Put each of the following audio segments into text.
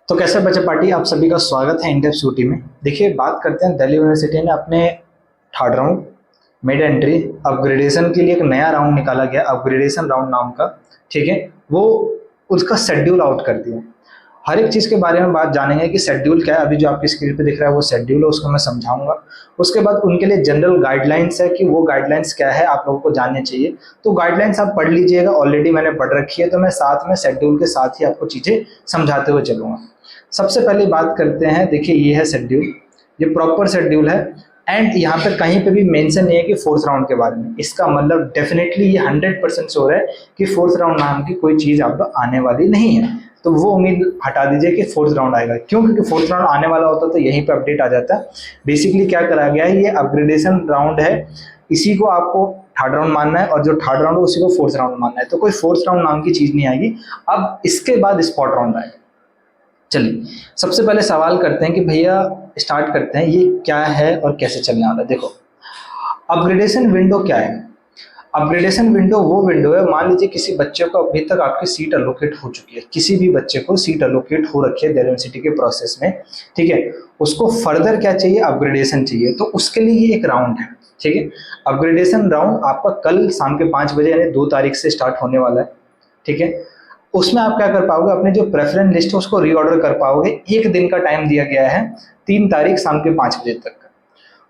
तो कैसे बच्चे पार्टी, आप सभी का स्वागत है इंडेप्थ सूटी में। देखिए, बात करते हैं दिल्ली यूनिवर्सिटी ने अपने third round mid entry upgradation के लिए एक नया राउंड निकाला गया, अपग्रेडेशन राउंड नाम का। ठीक है, वो उसका शेड्यूल आउट कर दिया। हर एक चीज़ के बारे में बात जानेंगे कि शेड्यूल क्या है। अभी जो आपकी स्क्रीन पे दिख रहा है वो शेड्यूल है, उसको मैं समझाऊंगा। उसके बाद उनके लिए जनरल गाइडलाइंस है कि वो गाइडलाइंस क्या है, आप लोगों को जानने चाहिए। तो गाइडलाइंस आप पढ़ लीजिएगा, ऑलरेडी मैंने पढ़ रखी है, तो मैं साथ में शेड्यूल के साथ ही आपको चीज़ें समझाते हुए चलूंगा। सबसे पहले बात करते हैं, देखिए ये है शेड्यूल, ये प्रॉपर शेड्यूल है। एंड यहाँ पर कहीं पे भी मेंशन नहीं है कि फोर्थ राउंड के बारे में। इसका मतलब डेफिनेटली ये 100% श्योर है कि फोर्थ राउंड नाम की कोई चीज़ अब आने वाली नहीं है। तो वो उम्मीद हटा दीजिए कि फोर्थ राउंड आएगा, क्यों? क्योंकि फोर्थ राउंड आने वाला होता तो यहीं पे अपडेट आ जाता। बेसिकली क्या करा गया है, ये अपग्रेडेशन राउंड है, इसी को आपको थर्ड राउंड मानना है, और जो थर्ड राउंड है उसी को फोर्थ राउंड मानना है। तो कोई फोर्थ राउंड नाम की चीज़ नहीं आएगी। अब इसके बाद स्पॉट राउंड आएगा। चलिए, सबसे पहले सवाल करते हैं कि भैया स्टार्ट करते हैं, ये क्या है और कैसे चलने वाला है। देखो, अपग्रेडेशन विंडो क्या है। अपग्रेडेशन विंडो वो विंडो है, मान लीजिए किसी बच्चे को अभी तक आपकी सीट अलोकेट हो चुकी है, किसी भी बच्चे को सीट अलोकेट हो रखी है दिल्ली यूनिवर्सिटी के प्रोसेस में। ठीक है, उसको फर्दर क्या चाहिए, अपग्रेडेशन चाहिए। तो उसके लिए ये एक राउंड है। ठीक है, अपग्रेडेशन राउंड आपका कल शाम के 5 बजे यानी 2 तारीख से स्टार्ट होने वाला है। ठीक है, उसमें आप क्या कर पाओगे, अपने जो प्रेफरेंस लिस्ट है उसको रीऑर्डर कर पाओगे। एक दिन का टाइम दिया गया है, 3 तारीख शाम के 5 बजे तक।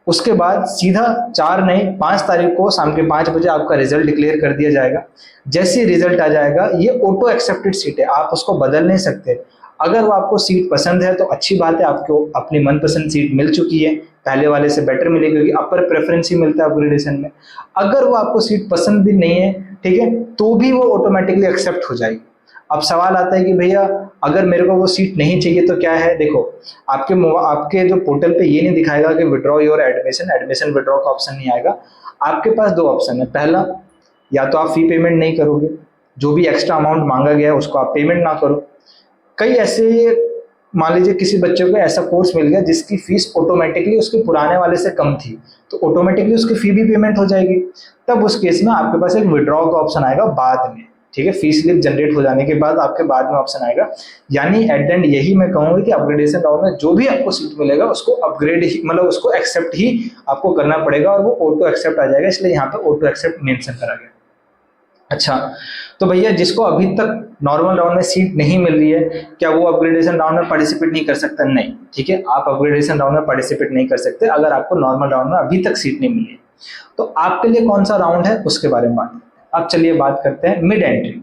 उसके बाद सीधा 4 नहीं 5 तारीख को शाम के 5 बजे आपका रिजल्ट डिक्लेयर कर दिया जाएगा। जैसे रिजल्ट आ जाएगा, ये ऑटो एक्सेप्टेड सीट है, आप उसको बदल नहीं सकते। अगर वो आपको सीट पसंद है तो अच्छी बात है, आपको अपनी मनपसंद सीट मिल चुकी है, पहले वाले से बेटर मिलेगी क्योंकि अपर प्रेफरेंस ही मिलता है अपग्रेडेशन में। अगर वो आपको सीट पसंद भी नहीं है, ठीक है, तो भी वो ऑटोमेटिकली एक्सेप्ट हो जाएगी। अब सवाल आता है कि भैया अगर मेरे को वो सीट नहीं चाहिए तो क्या है। देखो, आपके जो पोर्टल पे ये नहीं दिखाएगा कि withdraw your admission, admission withdraw का ऑप्शन नहीं आएगा। आपके पास दो ऑप्शन है। पहला, या तो आप फी पेमेंट नहीं करोगे, जो भी एक्स्ट्रा अमाउंट मांगा गया है उसको आप पेमेंट ना करो। कई ऐसे, मान लीजिए किसी बच्चे को ऐसा कोर्स मिल गया जिसकी फीस ऑटोमेटिकली उसके पुराने वाले से कम थी, तो ऑटोमेटिकली उसकी फी भी पेमेंट हो जाएगी। तब उस केस में आपके पास एक विड्रॉ का ऑप्शन आएगा बाद में। ठीक है, फी स्लिप जनरेट हो जाने के बाद आपके बाद में ऑप्शन आएगा। यानी एट द एंड यही मैं कहूंगा कि अपग्रेडेशन राउंड में जो भी आपको सीट मिलेगा उसको अपग्रेड ही, मतलब उसको एक्सेप्ट ही आपको करना पड़ेगा, और वो ऑटो एक्सेप्ट आ जाएगा, इसलिए यहाँ पे ऑटो एक्सेप्ट मेंशन करा गया। अच्छा, तो भैया जिसको अभी तक नॉर्मल राउंड में सीट नहीं मिल रही है, क्या वो अपग्रेडेशन राउंड में पार्टिसिपेट नहीं कर सकता? नहीं। ठीक है, आप अपग्रेडेशन राउंड में पार्टिसिपेट नहीं कर सकते अगर आपको नॉर्मल राउंड में अभी तक सीट नहीं मिली है। तो आपके लिए कौन सा राउंड है उसके बारे में बात करते हैं। अब चलिए बात करते हैं मिड एंट्री।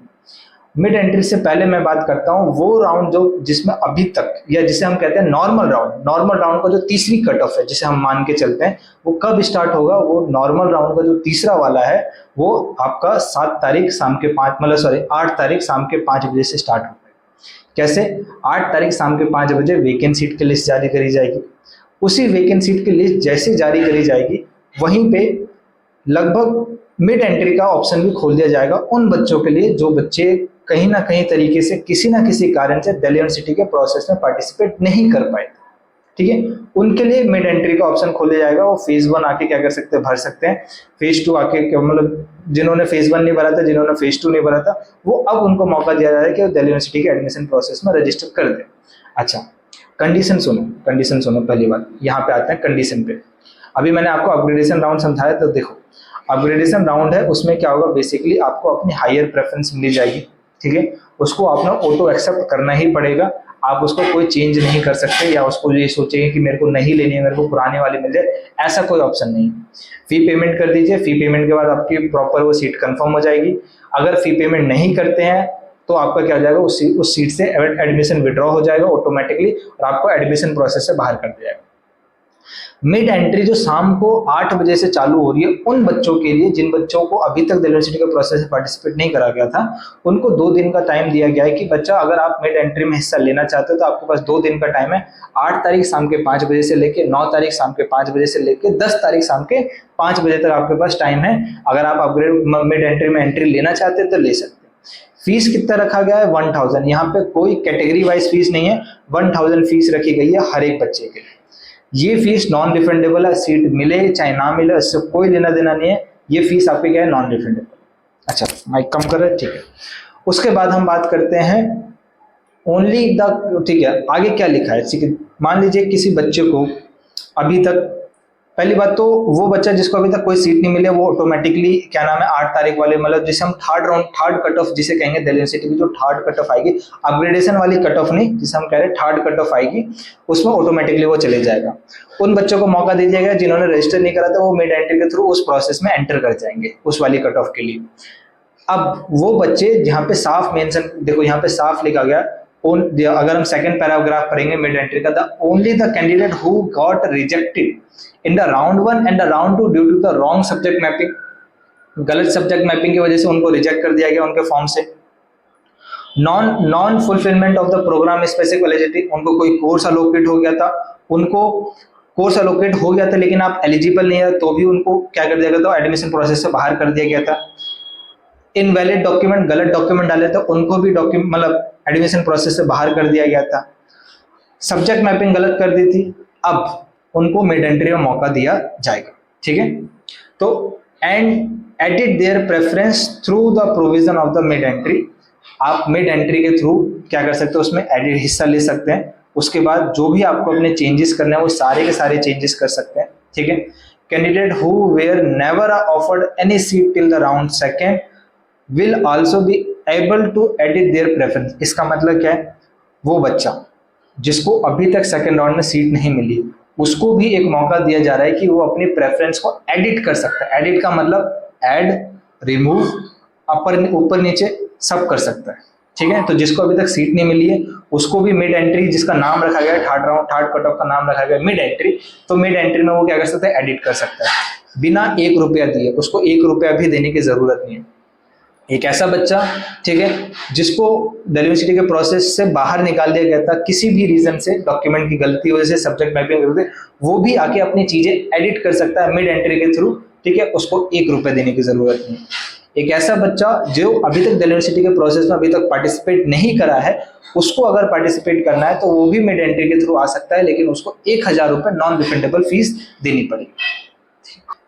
मिड एंट्री से पहले मैं बात करता हूं वो राउंड जो जिसमें अभी तक, या जिसे हम कहते हैं नॉर्मल राउंड, नॉर्मल राउंड का जो तीसरी कट ऑफ है जिसे हम मान के चलते हैं, वो कब स्टार्ट होगा। वो नॉर्मल राउंड का जो तीसरा वाला है वो आपका 7 तारीख शाम के 5, मतलब सॉरी 8 तारीख शाम के 5 बजे से स्टार्ट होगा। कैसे? 8 तारीख शाम के 5 बजे वैकेंट सीट की लिस्ट जारी करी जाएगी। उसी वैकेंट सीट की लिस्ट जैसे जारी करी जाएगी, वहीं पे लगभग मिड एंट्री का ऑप्शन भी खोल दिया जाएगा उन बच्चों के लिए जो बच्चे कहीं ना कहीं तरीके से किसी ना किसी कारण से दिल्ली यूनिवर्सिटी के प्रोसेस में पार्टिसिपेट नहीं कर पाए। ठीक है, उनके लिए मिड एंट्री का ऑप्शन खोला जाएगा। वो फेज 1 आके क्या कर सकते हैं, भर सकते हैं। फेज 2 आके मतलब जिन्होंने फेज 1 नहीं भरा था, जिन्होंने फेज 2 नहीं भरा था, वो अब उनको मौका दिया जाए कि वो दिल्ली यूनिवर्सिटी के एडमिशन प्रोसेस में रजिस्टर कर दे। अच्छा, कंडीशन सुनो, कंडीशन सुनो। पहली बात यहाँ पे आते हैं कंडीशन पे। अभी मैंने आपको अपग्रेडेशन राउंड समझाया, तो देखो अपग्रेडेशन राउंड है, उसमें क्या होगा, बेसिकली आपको अपनी हायर प्रेफरेंस मिल जाएगी। ठीक है, उसको अपना ऑटो एक्सेप्ट करना ही पड़ेगा, आप उसको कोई चेंज नहीं कर सकते, या उसको ये सोचेंगे कि मेरे को नहीं लेनी है, मेरे को पुराने वाले मिल जाए, ऐसा कोई ऑप्शन नहीं। फी पेमेंट कर दीजिए, फी पेमेंट के बाद आपकी प्रॉपर वो सीट कंफर्म हो जाएगी। अगर फी पेमेंट नहीं करते हैं तो आपका क्या हो जाएगा, उस सीट से एडमिशन विड्रॉ हो जाएगा ऑटोमेटिकली, और आपको एडमिशन प्रोसेस से बाहर कर दिया जाएगा। मिड एंट्री जो शाम को 8 बजे से चालू हो रही है, उन बच्चों के लिए जिन बच्चों को अभी तक दिल्ली यूनिवर्सिटी के प्रोसेस में पार्टिसिपेट नहीं करा गया था, उनको 2 दिन का टाइम दिया गया है कि बच्चा अगर आप मिड एंट्री में हिस्सा लेना चाहते हो तो आपके पास 2 दिन का टाइम है। 8 तारीख शाम के 5 बजे से लेके 9 तारीख शाम के 5 बजे से लेके 10 तारीख शाम के 5 बजे तक आपके पास टाइम है। अगर आप अपग्रेड मिड एंट्री में एंट्री लेना चाहते हैं तो ले सकते हैं। फीस कितना रखा गया है, 1000। यहाँ पे कोई कैटेगरी वाइज फीस नहीं है, 1000 फीस रखी गई है हर एक बच्चे के लिए। ये फीस नॉन रिफंडेबल है, सीट मिले चाहे ना मिले इससे कोई लेना देना नहीं है, ये फीस आपके क्या है, नॉन रिफंडेबल। अच्छा, माइक कम कर रहे हैं, ठीक है। उसके बाद हम बात करते हैं ओनली द, ठीक है आगे क्या लिखा है, ठीक है मान लीजिए किसी बच्चे को अभी तक, पहली बात तो वो बच्चा जिसको अभी तक कोई सीट नहीं मिले वो ऑटोमेटिकली क्या नाम है 8 तारीख वाले, मतलब जिसे हम third round, third cut off जिसे कहेंगे दिल्ली यूनिवर्सिटी की जो थर्ड कट ऑफ आएगी, अपग्रेडेशन वाली कट ऑफ नहीं, जिसे हम कह रहे हैं थर्ड कट ऑफ आएगी, उसमें ऑटोमेटिकली वो चले जाएगा। उन बच्चों को मौका दे दिया गया जिन्होंने रजिस्टर नहीं करा था, वो मिड एंट्री के थ्रू उस प्रोसेस में एंटर कर जाएंगे उस वाली कट ऑफ के लिए। अब वो बच्चे जहाँ पे साफ मेंशन, देखो यहाँ पे साफ लिखा गया, अगर हम सेकंड पैराग्राफ पढ़ेंगे मिड एंट्री का, the only the candidate who got rejected in the round 1 and the round 2 due to the wrong subject mapping, गलत सब्जेक्ट मैपिंग की वजह से उनको रिजेक्ट कर दिया गया उनके फॉर्म से। Non fulfilment of the program specific eligibility, उनको कोई कोर्स अलोकेट हो गया था, उनको कोर्स अलोकेट हो गया था लेकिन आप एलिजिबल नहीं है तो भी उनको क्या कर दिया गया था, एडमिशन प्रोसेस से बाहर कर दिया गया था। इनवैलिड डॉक्यूमेंट, गलत डॉक्यूमेंट डाले थे उनको भी डॉक्यूमेंट मतलब एडमिशन प्रोसेस से बाहर कर दिया गया था। सब्जेक्ट मैपिंग गलत कर दी थी, अब उनको मिड एंट्री में मौका दिया जाएगा, ठीक है। तो and edit their preference through the provision of the mid entry, आप मिड एंट्री के थ्रू क्या कर सकते हो, उसमें एडिट हिस्सा ले सकते हैं। उसके बाद जो भी आपको अपने चेंजेस करने हैं वो सारे के सारे चेंजेस कर सकते हैं, ठीक है। Candidate who were never offered any seat till the round second will also be able to edit their preference, इसका मतलब क्या है, वो बच्चा जिसको अभी तक सेकंड राउंड में सीट नहीं मिली उसको भी एक मौका दिया जा रहा है कि वो अपनी प्रेफरेंस को एडिट कर सकता है। एडिट का मतलब ऐड, रिमूव, अपर ऊपर नीचे सब कर सकता है, ठीक है। तो जिसको अभी तक सीट नहीं मिली है उसको भी मिड एंट्री, जिसका नाम रखा गया है third round third cut off का नाम रखा गया मिड एंट्री, तो मिड एंट्री में वो क्या कर सकता है, एडिट कर सकता है बिना 1 रुपया दिए, उसको 1 रुपया भी देने की जरूरत नहीं है। एक ऐसा बच्चा, ठीक है, जिसको दिल्ली यूनिवर्सिटी के प्रोसेस से बाहर निकाल दिया गया था किसी भी रीजन से, डॉक्यूमेंट की गलती वजह से, सब्जेक्ट मैपिंग वजह से, वो भी आके अपनी चीजें एडिट कर सकता है मिड एंट्री के थ्रू, ठीक है, उसको 1 रुपए देने की जरूरत नहीं। एक ऐसा बच्चा जो अभी तक दिल्ली यूनिवर्सिटी के प्रोसेस में अभी तक पार्टिसिपेट नहीं करा है, उसको अगर पार्टिसिपेट करना है तो वो भी मिड एंट्री के थ्रू आ सकता है, लेकिन उसको 1000 रुपए नॉन रिफंडेबल फीस देनी पड़ेगी।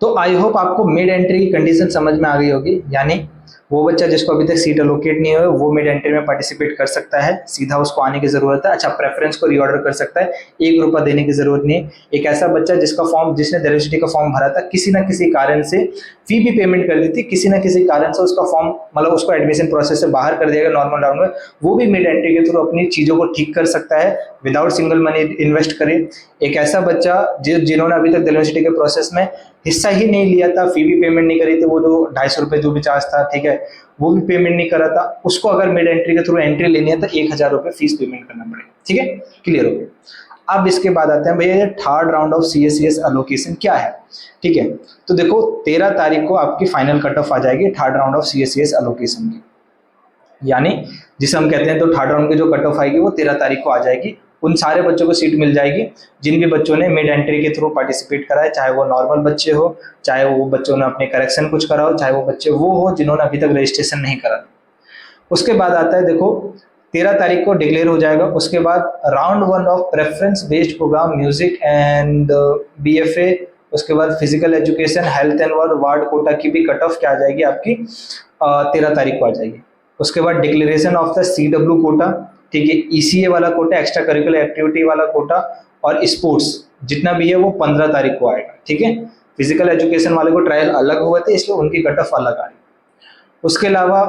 तो आई होप आपको मिड एंट्री की कंडीशन समझ में आ गई होगी, यानी वो बच्चा जिसको अभी तक सीट अलोकेट नहीं हुई वो मिड एंट्री में पार्टिसिपेट कर सकता है, सीधा उसको आने की जरूरत है। अच्छा, प्रेफरेंस को रीऑर्डर कर सकता है, 1 रुपया देने की जरूरत नहीं है। एक ऐसा बच्चा जिसका फॉर्म, जिसने दिल्ली यूनिवर्सिटी का फॉर्म भरा था, किसी ना किसी कारण से फी भी पेमेंट कर दी थी, किसी ना किसी कारण से उसका फॉर्म मतलब उसको एडमिशन प्रोसेस से बाहर कर दिया गया नॉर्मल राउंड में, वो भी मिड एंट्री के थ्रू अपनी चीजों को ठीक कर सकता है विदाउट सिंगल मनी इन्वेस्ट करे। एक ऐसा बच्चा जिन्होंने अभी तक दिल्ली यूनिवर्सिटी के प्रोसेस में हिस्सा ही नहीं लिया था, फी भी पेमेंट नहीं करी थी, वो जो 250 रुपये जो भी चार्ज था, ठीक है, वो भी पेमेंट नहीं करा था, उसको अगर मिड एंट्री के थ्रू एंट्री लेनी है तो 1000 रुपये फीस पेमेंट करना पड़ेगा, ठीक है, क्लियर हो गया। अब इसके बाद आते हैं भैया ये third round of CSCS allocation क्या है, ठीक है। तो देखो 13 तारीख को आपकी फाइनल कट ऑफ आ जाएगी third round of CSCS allocation की, यानी जिसे हम कहते हैं, तो थर्ड राउंड की जो कट ऑफ आएगी वो 13 तारीख को आ जाएगी। उन सारे बच्चों को सीट मिल जाएगी जिन भी बच्चों ने मिड एंट्री के थ्रू पार्टिसिपेट करा है, चाहे वो नॉर्मल बच्चे हो, चाहे वो बच्चों ने अपने करेक्शन कुछ करा हो, चाहे वो बच्चे वो हो जिन्होंने अभी तक रजिस्ट्रेशन नहीं करा। उसके बाद आता है, देखो 13 तारीख को डिक्लेयर हो जाएगा। उसके बाद round 1 of preference based program music and BFA, उसके बाद physical education, health and ward quota की भी कट ऑफ क्या आ जाएगी आपकी 13 तारीख को आ जाएगी। उसके बाद declaration of the CW quota, ठीक है, ECA वाला कोटा, एक्स्ट्रा करिकुलर एक्टिविटी वाला कोटा और स्पोर्ट्स जितना भी है वो 15 तारीख को आएगा, ठीक है। फिजिकल एजुकेशन वाले को ट्रायल अलग हुए थे इसलिए उनकी कट ऑफ अलग आ रही। उसके अलावा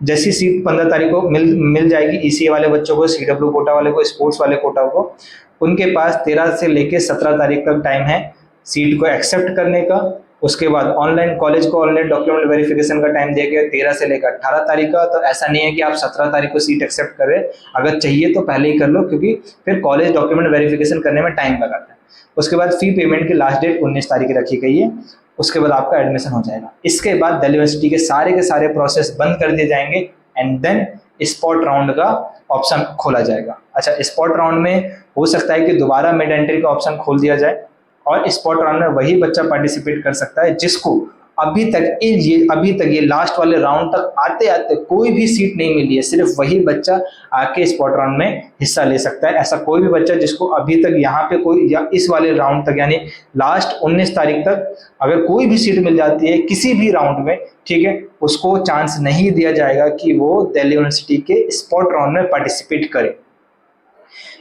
जैसी सीट 15 तारीख को मिल जाएगी ECA वाले बच्चों को, CW कोटा वाले को, स्पोर्ट्स वाले कोटा को, उनके पास 13 से लेके 17 तारीख तक टाइम है सीट को एक्सेप्ट करने का। उसके बाद ऑनलाइन कॉलेज को ऑनलाइन डॉक्यूमेंट वेरिफिकेशन का टाइम दिया गया 13 से लेकर 18 तारीख का। तो ऐसा नहीं है कि आप 17 तारीख को सीट एक्सेप्ट करें, अगर चाहिए तो पहले ही कर लो, क्योंकि फिर कॉलेज डॉक्यूमेंट वेरिफिकेशन करने में टाइम लगाता है। उसके बाद फी पेमेंट की लास्ट डेट 19 तारीख रखी गई है। उसके बाद आपका एडमिशन हो जाएगा। इसके बाद दिल्ली यूनिवर्सिटी के सारे प्रोसेस बंद कर दिए जाएंगे एंड देन स्पॉट राउंड का ऑप्शन खोला जाएगा। अच्छा, स्पॉट राउंड में हो सकता है कि दोबारा मिड एंट्री का ऑप्शन खोल दिया जाए और स्पॉट राउंड में वही बच्चा पार्टिसिपेट कर सकता है जिसको अभी तक ये लास्ट वाले राउंड तक आते आते कोई भी सीट नहीं मिली है। सिर्फ वही बच्चा आके स्पॉट राउंड में हिस्सा ले सकता है। ऐसा कोई भी बच्चा जिसको अभी तक यहाँ पे कोई, या इस वाले राउंड तक यानी लास्ट 19 तारीख तक अगर कोई भी सीट मिल जाती है किसी भी राउंड में, ठीक है, उसको चांस नहीं दिया जाएगा कि वो दिल्ली यूनिवर्सिटी के स्पॉट राउंड में पार्टिसिपेट करे।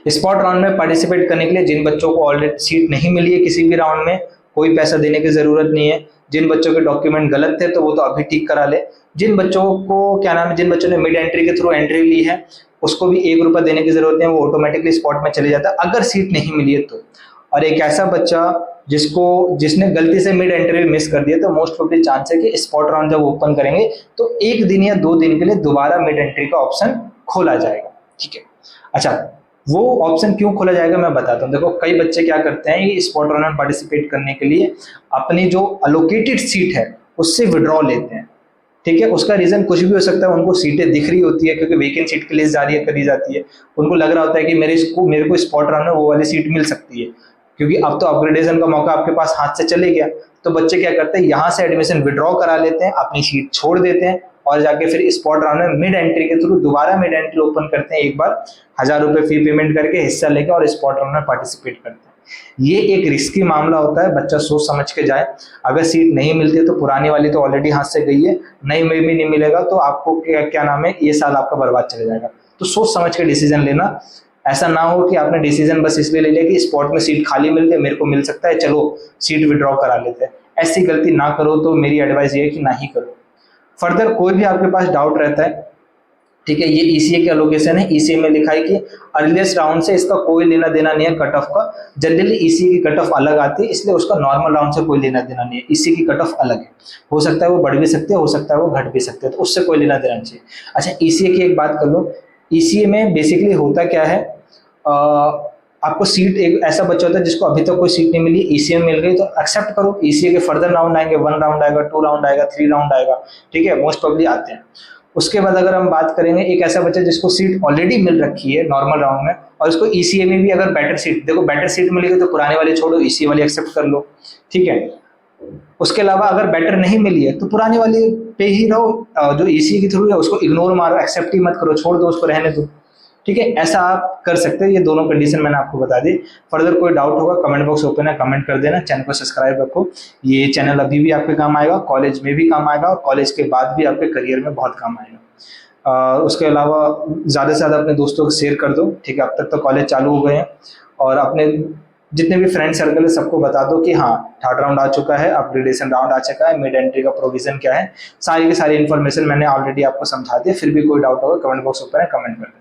स्पॉट राउंड में पार्टिसिपेट करने के लिए जिन बच्चों को ऑलरेडी सीट नहीं मिली है किसी भी राउंड में, कोई पैसा देने की जरूरत नहीं है। जिन बच्चों के डॉक्यूमेंट गलत थे तो वो तो अभी ठीक करा ले। जिन बच्चों को क्या नाम है, जिन बच्चों ने मिड एंट्री के थ्रू एंट्री ली है उसको भी 1 रुपया देने की जरूरत नहीं है, वो ऑटोमेटिकली स्पॉट में चले जाता है अगर सीट नहीं मिली है तो। और एक ऐसा बच्चा जिसने गलती से मिड एंट्री मिस कर दिया तो मोस्ट प्रोबेबली चांस है कि स्पॉट राउंड जब ओपन करेंगे तो 1 दिन या 2 दिन के लिए दोबारा मिड एंट्री का ऑप्शन खोला जाएगा। ठीक है, अच्छा वो ऑप्शन क्यों खोला जाएगा मैं बताता हूँ। देखो कई बच्चे क्या करते हैं, ये स्पॉट राउंड में पार्टिसिपेट करने के लिए अपनी जो अलोकेटेड सीट है उससे विड्रॉ लेते हैं। ठीक है, उसका रीजन कुछ भी हो सकता है, उनको सीटें दिख रही होती है क्योंकि वैकेंट सीट की लिस्ट जारी करी जाती है, उनको लग रहा होता है कि मेरे को स्पॉट राउंड में वो वाली सीट मिल सकती है क्योंकि अब तो अपग्रेडेशन का मौका आपके पास हाथ से चले गया। तो बच्चे क्या करते हैं, यहाँ से एडमिशन विड्रॉ करा लेते हैं, अपनी सीट छोड़ देते हैं और जाके फिर स्पॉट राउंड में मिड एंट्री के थ्रू दोबारा मिड एंट्री ओपन करते हैं, एक बार 1000 रुपये फी पेमेंट करके हिस्सा लेके और स्पॉट राउंड में पार्टिसिपेट करते हैं। ये एक रिस्की मामला होता है, बच्चा सोच समझ के जाए। अगर सीट नहीं मिलती है तो पुरानी वाली तो ऑलरेडी हाथ से गई है, नई में भी नहीं मिलेगा तो आपको क्या नाम है, ये साल आपका बर्बाद चले जाएगा। तो सोच समझ के डिसीजन लेना, ऐसा ना हो कि आपने डिसीजन बस इसलिए ले लिया कि स्पॉट में सीट खाली मिल गई, मेरे को मिल सकता है, चलो सीट विड्रॉ करा लेते हैं। ऐसी गलती ना करो, तो मेरी एडवाइस ये है कि ना ही करो। फर्दर कोई भी आपके पास डाउट रहता है, ठीक है, ये ईसीए की एलोकेशन है, ईसीए में लिखा है कि अर्लीस्ट राउंड से इसका कोई लेना देना नहीं है कट ऑफ का। जनरली ईसीए की कट ऑफ अलग आती है, इसलिए उसका नॉर्मल राउंड से कोई लेना देना नहीं है। ईसीए की कट ऑफ अलग है, हो सकता है वो बढ़ भी सकते हैं, हो सकता है वो घट भी सकते हैं, तो उससे कोई लेना देना चाहिए। अच्छा, ईसीए की एक बात कर लो। ईसीए में बेसिकली होता क्या है, आपको सीट, एक ऐसा बच्चा होता है जिसको अभी तक कोई सीट नहीं मिली, ईसीए में मिल गई तो एक्सेप्ट करो। ईसीए के फर्दर राउंड आएंगे, 1 राउंड आएगा, 2 राउंड आएगा, 3 राउंड आएगा, ठीक है, मोस्ट प्रोबेबली आते हैं। उसके बाद अगर हम बात करेंगे, एक ऐसा बच्चा जिसको सीट ऑलरेडी मिल रखी है नॉर्मल राउंड में और उसको ईसीए में भी अगर बेटर सीट, देखो बेटर सीट मिलेगी तो पुराने वाली छोड़ो, ईसीए वाली एक्सेप्ट कर लो, ठीक है। उसके अलावा अगर बेटर नहीं मिली है तो पुरानी वाली पे ही रहो, जो ईसीए के थ्रू है उसको इग्नोर मारो, एक्सेप्ट ही मत करो, छोड़ दो, उसको रहने दो, ठीक है। ऐसा आप कर सकते हैं। ये दोनों कंडीशन मैंने आपको बता दी। फर्दर कोई डाउट होगा कमेंट बॉक्स ओपन है, कमेंट कर देना। चैनल को सब्सक्राइब रखो, ये चैनल अभी भी आपके काम आएगा, कॉलेज में भी काम आएगा और कॉलेज के बाद भी आपके करियर में बहुत काम आएगा। उसके अलावा ज़्यादा से ज़्यादा अपने दोस्तों को शेयर कर दो, ठीक है। अब तक तो कॉलेज चालू हो गए हैं और अपने जितने भी फ्रेंड सर्कल है सबको बता दो कि हाँ, 3rd राउंड आ चुका है, अपग्रेडेशन राउंड आ चुका है, मिड एंट्री का प्रोविजन क्या है, सारी की सारी इन्फॉर्मेशन मैंने ऑलरेडी आपको समझा दी। फिर भी कोई डाउट होगा कमेंट बॉक्स ओपन है, कमेंट कर दें।